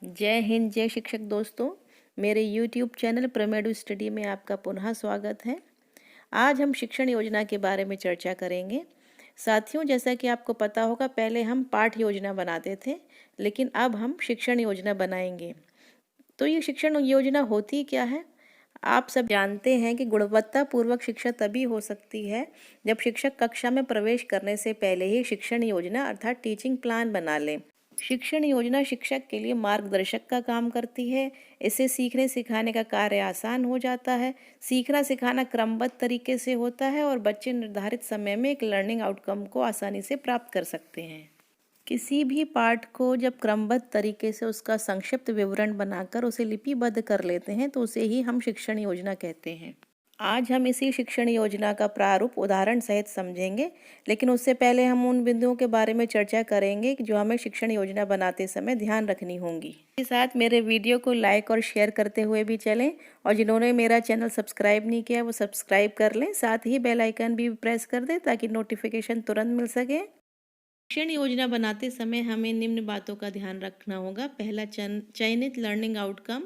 जय हिंद, जय शिक्षक दोस्तों। मेरे यूट्यूब चैनल प्रमेडू स्टडी में आपका पुनः स्वागत है। आज हम शिक्षण योजना के बारे में चर्चा करेंगे। साथियों, जैसा कि आपको पता होगा, पहले हम पाठ योजना बनाते थे, लेकिन अब हम शिक्षण योजना बनाएंगे। तो ये शिक्षण योजना होती क्या है? आप सब जानते हैं कि गुणवत्तापूर्वक शिक्षा तभी हो सकती है जब शिक्षक कक्षा में प्रवेश करने से पहले ही शिक्षण योजना अर्थात टीचिंग प्लान बना ले। शिक्षण योजना शिक्षक के लिए मार्गदर्शक का काम करती है। इससे सीखने सिखाने का कार्य आसान हो जाता है। सीखना सिखाना क्रमबद्ध तरीके से होता है और बच्चे निर्धारित समय में एक लर्निंग आउटकम को आसानी से प्राप्त कर सकते हैं। किसी भी पाठ को जब क्रमबद्ध तरीके से उसका संक्षिप्त विवरण बनाकर उसे लिपिबद्ध कर लेते हैं तो उसे ही हम शिक्षण योजना कहते हैं। आज हम इसी शिक्षण योजना का प्रारूप उदाहरण सहित समझेंगे, लेकिन उससे पहले हम उन बिंदुओं के बारे में चर्चा करेंगे जो हमें शिक्षण योजना बनाते समय ध्यान रखनी होंगी। इसके साथ मेरे वीडियो को लाइक और शेयर करते हुए भी चलें, और जिन्होंने मेरा चैनल सब्सक्राइब नहीं किया वो सब्सक्राइब कर लें। साथ ही बेल आइकन भी प्रेस कर दें ताकि नोटिफिकेशन तुरंत मिल सके। शिक्षण योजना बनाते समय हमें निम्न बातों का ध्यान रखना होगा। पहला, चयनित लर्निंग आउटकम।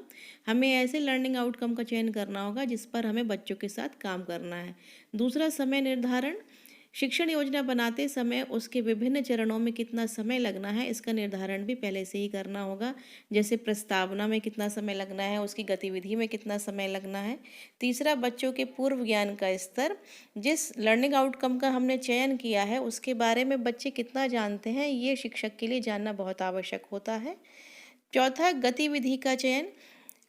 हमें ऐसे लर्निंग आउटकम का चयन करना होगा जिस पर हमें बच्चों के साथ काम करना है। दूसरा, समय निर्धारण। शिक्षण योजना बनाते समय उसके विभिन्न चरणों में कितना समय लगना है इसका निर्धारण भी पहले से ही करना होगा। जैसे प्रस्तावना में कितना समय लगना है, उसकी गतिविधि में कितना समय लगना है। तीसरा, बच्चों के पूर्व ज्ञान का स्तर। जिस लर्निंग आउटकम का हमने चयन किया है उसके बारे में बच्चे कितना जानते हैं, ये शिक्षक के लिए जानना बहुत आवश्यक होता है। चौथा, गतिविधि का चयन।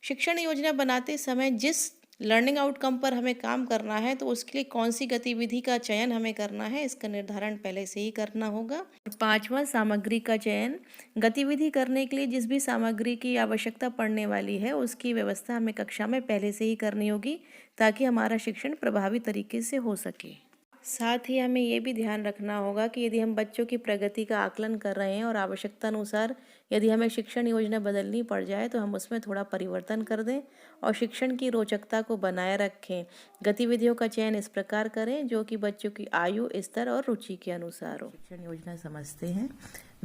शिक्षण योजना बनाते समय जिस लर्निंग आउटकम पर हमें काम करना है तो उसके लिए कौन सी गतिविधि का चयन हमें करना है इसका निर्धारण पहले से ही करना होगा। पांचवा, सामग्री का चयन। गतिविधि करने के लिए जिस भी सामग्री की आवश्यकता पड़ने वाली है उसकी व्यवस्था हमें कक्षा में पहले से ही करनी होगी ताकि हमारा शिक्षण प्रभावी तरीके से हो सके। साथ ही हमें ये भी ध्यान रखना होगा कि यदि हम बच्चों की प्रगति का आकलन कर रहे हैं और आवश्यकता अनुसार यदि हमें शिक्षण योजना बदलनी पड़ जाए तो हम उसमें थोड़ा परिवर्तन कर दें और शिक्षण की रोचकता को बनाए रखें। गतिविधियों का चयन इस प्रकार करें जो कि बच्चों की आयु, स्तर और रुचि के अनुसार हो। शिक्षण योजना समझते हैं।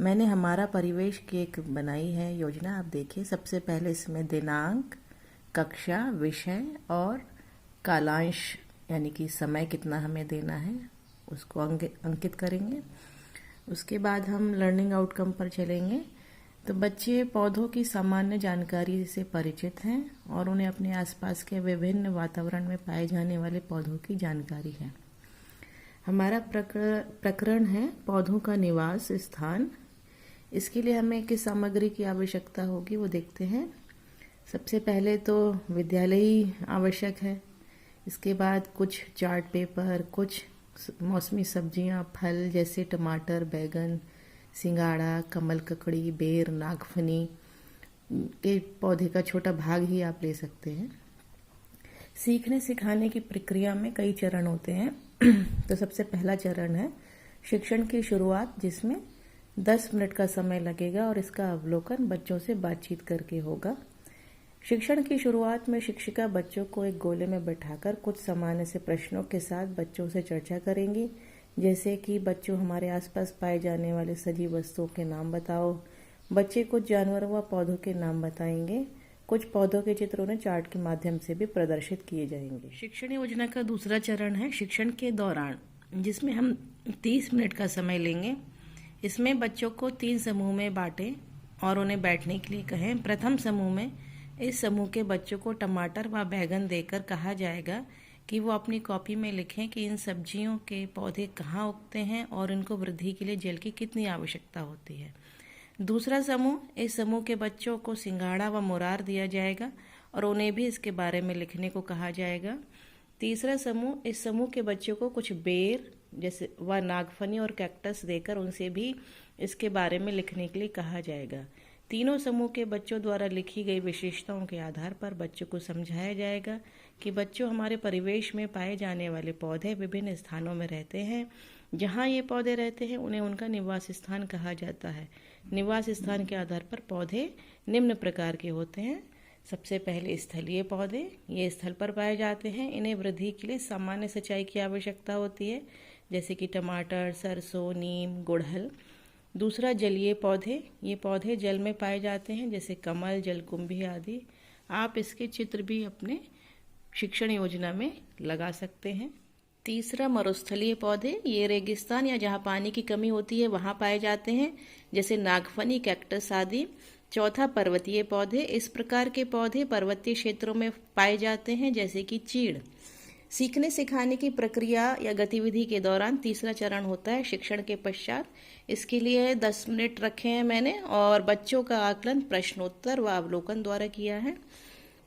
मैंने हमारा परिवेश की एक बनाई है योजना। आप देखिए, सबसे पहले इसमें दिनांक, कक्षा, विषय और कालांश यानी कि समय कितना हमें देना है उसको अंकित करेंगे। उसके बाद हम लर्निंग आउटकम पर चलेंगे। तो बच्चे पौधों की सामान्य जानकारी से परिचित हैं और उन्हें अपने आसपास के विभिन्न वातावरण में पाए जाने वाले पौधों की जानकारी है। हमारा प्रकरण है पौधों का निवास स्थान। इसके लिए हमें किस सामग्री की आवश्यकता होगी वो देखते हैं। सबसे पहले तो विद्यालय ही आवश्यक है। इसके बाद कुछ चार्ट पेपर, कुछ मौसमी सब्जियां, फल जैसे टमाटर, बैगन, सिंगाड़ा, कमल ककड़ी, बेर, नागफनी के पौधे का छोटा भाग ही आप ले सकते हैं। सीखने सिखाने की प्रक्रिया में कई चरण होते हैं। तो सबसे पहला चरण है शिक्षण की शुरुआत, जिसमें 10 मिनट का समय लगेगा और इसका अवलोकन बच्चों से बातचीत करके होगा। शिक्षण की शुरुआत में शिक्षिका बच्चों को एक गोले में बैठाकर कुछ सामान्य से प्रश्नों के साथ बच्चों से चर्चा करेंगी, जैसे कि बच्चों हमारे आसपास पाए जाने वाले सजीव वस्तुओं के नाम बताओ। बच्चे कुछ जानवरों व पौधों के नाम बताएंगे। कुछ पौधों के चित्र उन्हें चार्ट के माध्यम से भी प्रदर्शित किए जाएंगे। शिक्षण योजना का दूसरा चरण है शिक्षण के दौरान, जिसमें हम 30 मिनट का समय लेंगे। इसमें बच्चों को 3 समूह में बांटें और उन्हें बैठने के लिए कहें। प्रथम समूह में इस समूह के बच्चों को टमाटर व बैगन देकर कहा जाएगा कि वो अपनी कॉपी में लिखें कि इन सब्जियों के पौधे कहाँ उगते हैं और इनको वृद्धि के लिए जल की कितनी आवश्यकता होती है। दूसरा समूह, इस समूह के बच्चों को सिंगाड़ा व मुरार दिया जाएगा और उन्हें भी इसके बारे में लिखने को कहा जाएगा। तीसरा समूह, इस समूह के बच्चों को कुछ बेर जैसे व नागफनी और कैक्टस देकर उनसे भी इसके बारे में लिखने के लिए कहा जाएगा। तीनों समूह के बच्चों द्वारा लिखी गई विशेषताओं के आधार पर बच्चों को समझाया जाएगा कि बच्चों हमारे परिवेश में पाए जाने वाले पौधे विभिन्न स्थानों में रहते हैं। जहाँ ये पौधे रहते हैं उन्हें उनका निवास स्थान कहा जाता है। निवास स्थान के आधार पर पौधे निम्न प्रकार के होते हैं। सबसे पहले स्थलीय पौधे, ये स्थल पर पाए जाते हैं। इन्हें वृद्धि के लिए सामान्य सिंचाई की आवश्यकता होती है, जैसे कि टमाटर, सरसों, नीम, गुड़हल। दूसरा जलीय पौधे, ये पौधे जल में पाए जाते हैं जैसे कमल, जलकुंभी आदि। आप इसके चित्र भी अपने शिक्षण योजना में लगा सकते हैं। तीसरा मरुस्थलीय पौधे, ये रेगिस्तान या जहाँ पानी की कमी होती है वहाँ पाए जाते हैं जैसे नागफनी, कैक्टस आदि। चौथा पर्वतीय पौधे, इस प्रकार के पौधे पर्वतीय क्षेत्रों में पाए जाते हैं जैसे कि चीड़। सीखने सिखाने की प्रक्रिया या गतिविधि के दौरान तीसरा चरण होता है शिक्षण के पश्चात। इसके लिए 10 मिनट रखे हैं मैंने और बच्चों का आकलन प्रश्नोत्तर व अवलोकन द्वारा किया है।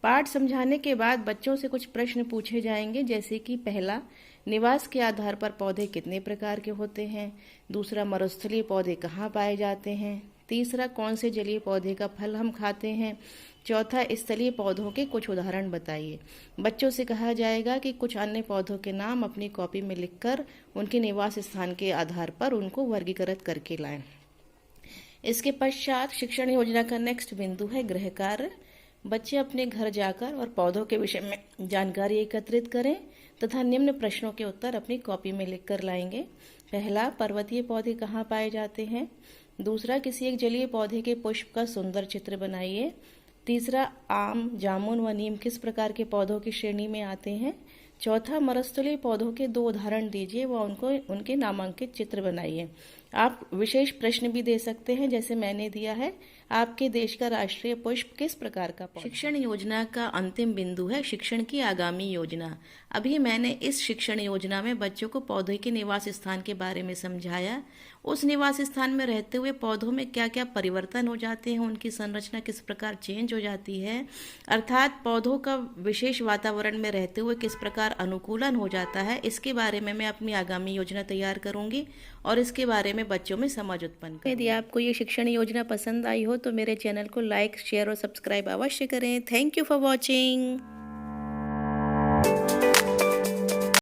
पाठ समझाने के बाद बच्चों से कुछ प्रश्न पूछे जाएंगे जैसे कि पहला, निवास के आधार पर पौधे कितने प्रकार के होते हैं। दूसरा, मरुस्थलीय पौधे कहाँ पाए जाते हैं। तीसरा, कौन से जलीय पौधे का फल हम खाते हैं। चौथा, स्थलीय पौधों के कुछ उदाहरण बताइए। बच्चों से कहा जाएगा कि कुछ अन्य पौधों के नाम अपनी कॉपी में लिखकर उनके निवास स्थान के आधार पर उनको वर्गीकृत करके लाएं। इसके पश्चात शिक्षण योजना का नेक्स्ट बिंदु है गृह कार्य। बच्चे अपने घर जाकर और पौधों के विषय में जानकारी एकत्रित करें तथा निम्न प्रश्नों के उत्तर अपनी कॉपी में लिखकर लाएंगे। पहला, पर्वतीय पौधे कहाँ पाए जाते हैं। दूसरा, किसी एक जलीय पौधे के पुष्प का सुंदर चित्र बनाइए। तीसरा, आम, जामुन व नीम किस प्रकार के पौधों की श्रेणी में आते हैं। चौथा, मरुस्थलीय पौधों के 2 उदाहरण दीजिए व उनके नामांकित चित्र बनाइए। आप विशेष प्रश्न भी दे सकते हैं जैसे मैंने दिया है, आपके देश का राष्ट्रीय पुष्प किस प्रकार का पौधा। शिक्षण योजना का अंतिम बिंदु है शिक्षण की आगामी योजना। अभी मैंने इस शिक्षण योजना में बच्चों को पौधे के निवास स्थान के बारे में समझाया। उस निवास स्थान में रहते हुए पौधों में क्या क्या परिवर्तन हो जाते हैं, उनकी संरचना किस प्रकार चेंज हो जाती है, अर्थात पौधों का विशेष वातावरण में रहते हुए किस प्रकार अनुकूलन हो जाता है, इसके बारे में मैं अपनी आगामी योजना तैयार करूंगी और इसके बारे में बच्चों में समझ उत्पन्न करूंगी। यदि आपको ये शिक्षण योजना पसंद आई हो तो मेरे चैनल को लाइक, शेयर और सब्सक्राइब अवश्य करें। Thank you for watching.